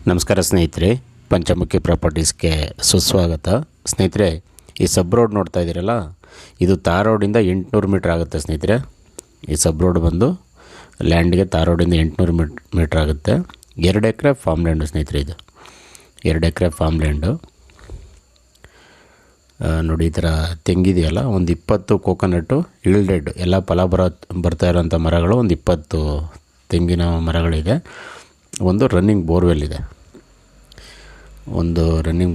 ನಮಸ್ಕಾರ ಸ್ನೇಹಿತರೆ, ಪಂಚಮುಖಿ ಪ್ರಾಪರ್ಟೀಸ್ಗೆ ಸುಸ್ವಾಗತ. ಸ್ನೇಹಿತರೆ, ಈ ಸಬ್ ರೋಡ್ ನೋಡ್ತಾ ಇದ್ದೀರಲ್ಲ, ಇದು ತಾರ್ ರೋಡಿಂದ 800 ಮೀಟ್ರ್ ಆಗುತ್ತೆ ಸ್ನೇಹಿತರೆ. ಈ ಸಬ್ ರೋಡ್ ಬಂದು ಲ್ಯಾಂಡ್ಗೆ ತಾರ್ ರೋಡಿಂದ 800 ಮೀಟ್ರ್ ಆಗುತ್ತೆ. 2 ಎಕರೆ ಫಾರ್ಮ್ ಲ್ಯಾಂಡು ಸ್ನೇಹಿತರೆ. ಇದು 2 ಎಕರೆ ಫಾರ್ಮ್ ಲ್ಯಾಂಡು. ನೋಡಿ, ಈ ಥರ ತೆಂಗಿದೆಯಲ್ಲ, ಒಂದು 20 ಕೋಕೋನಟ್ಟು ಈಲ್ಡೆಡ್ ಎಲ್ಲ ಫಲ ಬರ್ತಾ ಇರೋಂಥ ಮರಗಳು, ಒಂದು 20 ತೆಂಗಿನ ಮರಗಳಿದೆ. ಒಂದು ರನ್ನಿಂಗ್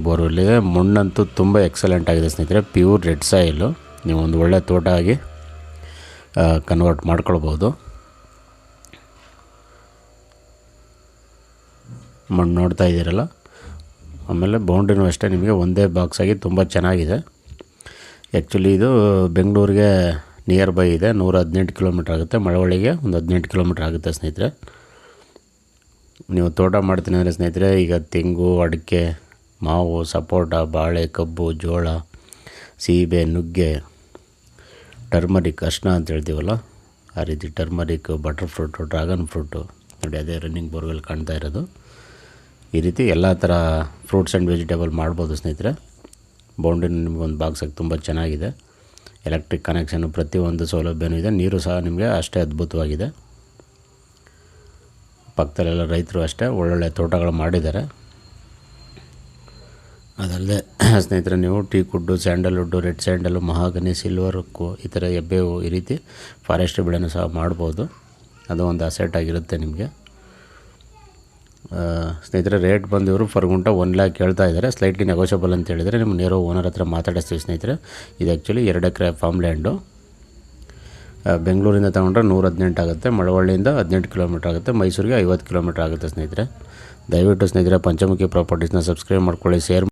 ಬೋರ್ವೆಲ್ ಇದೆ. ಮಣ್ಣಂತೂ ತುಂಬ ಎಕ್ಸಲೆಂಟ್ ಆಗಿದೆ ಸ್ನೇಹಿತರೆ. Pure red soil. ನೀವು ಒಂದು ಒಳ್ಳೆ ತೋಟ ಆಗಿ ಕನ್ವರ್ಟ್ ಮಾಡ್ಕೊಳ್ಬೋದು. ಮಣ್ಣು ನೋಡ್ತಾ ಇದ್ದೀರಲ್ಲ. ಆಮೇಲೆ ಬೌಂಡ್ರಿನೂ ಅಷ್ಟೇ ನಿಮಗೆ ಒಂದೇ ಬಾಕ್ಸ್ ಆಗಿ ತುಂಬ ಚೆನ್ನಾಗಿದೆ. ಆ್ಯಕ್ಚುಲಿ ಇದು ಬೆಂಗಳೂರಿಗೆ ನಿಯರ್ ಬೈ ಇದೆ. 118 ಕಿಲೋಮೀಟ್ರ್ ಆಗುತ್ತೆ. ಮಳವಳ್ಳಿಗೆ ಒಂದು 18 ಕಿಲೋಮೀಟ್ರ್ ಆಗುತ್ತೆ ಸ್ನೇಹಿತರೆ. ನೀವು ತೋಟ ಮಾಡ್ತೀನಿ ಅಂದರೆ ಸ್ನೇಹಿತರೆ, ಈಗ ತೆಂಗು, ಅಡಿಕೆ, ಮಾವು, ಸಪೋಟ, ಬಾಳೆ, ಕಬ್ಬು, ಜೋಳ, ಸೀಬೆ, ನುಗ್ಗೆ, ಟರ್ಮರಿಕ್, ಅರ್ಶಿನ ಅಂತ ಹೇಳ್ತೀವಲ್ಲ, ಆ ರೀತಿ turmeric, butter fruit, dragon fruit, ನೋಡಿ ಅದೇ ರನ್ನಿಂಗ್ ಬೋರ್ವೆಲ್ ಕಾಣ್ತಾ ಇರೋದು. ಈ ರೀತಿ ಎಲ್ಲ ಥರ ಫ್ರೂಟ್ಸ್ ಆ್ಯಂಡ್ ವೆಜಿಟೇಬಲ್ ಮಾಡ್ಬೋದು ಸ್ನೇಹಿತರೆ. ಬೌಂಡ್ರಿನ ನಿಮಗೊಂದು ಬಾಕ್ಸಾಗಿ ತುಂಬ ಚೆನ್ನಾಗಿದೆ. ಎಲೆಕ್ಟ್ರಿಕ್ ಕನೆಕ್ಷನ್ನು ಪ್ರತಿಯೊಂದು ಸೌಲಭ್ಯನೂ ಇದೆ. ನೀರು ಸಹ ನಿಮಗೆ ಅಷ್ಟೇ ಅದ್ಭುತವಾಗಿದೆ. ಪಕ್ಕದಲ್ಲೆಲ್ಲ ರೈತರು ಅಷ್ಟೇ ಒಳ್ಳೊಳ್ಳೆ ತೋಟಗಳು ಮಾಡಿದ್ದಾರೆ. ಅದಲ್ಲದೆ ಸ್ನೇಹಿತರೆ, ನೀವು ಟೀಕ್ವುಡ್ಡು, ಸ್ಯಾಂಡಲ್ವುಡ್ಡು, ರೆಡ್ ಸ್ಯಾಂಡಲು, ಮಹಾಗನಿ, ಸಿಲ್ವರ್ ಉಕ್ಕು, ಈ ಥರ ಎಬ್ಬೇವು, ಈ ರೀತಿ ಫಾರೆಸ್ಟ್ರಿ ಬೆಳೆನೂ ಸಹ ಮಾಡ್ಬೋದು. ಅದು ಒಂದು ಅಸೆಟ್ ಆಗಿರುತ್ತೆ ನಿಮಗೆ. ಸ್ನೇಹಿತರೆ, ರೇಟ್ ಬಂದು ಇವರು ಫರ್ ಗುಂಟ 1 ಲ್ಯಾಕ್ ಹೇಳ್ತಾ ಇದ್ದಾರೆ. ಸ್ಲೈಟ್ಲಿ ನೆಗೋಷಿಯಬಲ್ ಅಂತ ಹೇಳಿದರೆ ನಿಮ್ಮ ನೇರ ಓನರ್ ಹತ್ರ ಮಾತಾಡಿಸ್ತೀವಿ ಸ್ನೇಹಿತರೆ. ಇದು ಆ್ಯಕ್ಚುಲಿ 2 ಎಕರೆ ಫಾರ್ಮ್ ಲ್ಯಾಂಡು. ಬೆಂಗಳೂರಿಂದ ತಗೊಂಡ್ರೆ 118 ಆಗುತ್ತೆ. ಮಳವಳ್ಳಿಯಿಂದ 18 ಕಿಲೋಮೀಟ್ರ್ ಆಗುತ್ತೆ. ಮೈಸೂರಿಗೆ 50 ಕಿಲೋಮೀಟ್ರ್ ಆಗುತ್ತೆ ಸ್ನೇಹಿತರೆ. ದಯವಿಟ್ಟು ಸ್ನೇಹಿತರೆ, ಪಂಚಮುಖಿ ಪ್ರಾಪರ್ಟೀಸ್ನ ಸಬ್ಸ್ಕ್ರೈಬ್ ಮಾಡ್ಕೊಳ್ಳಿ, ಶೇರ್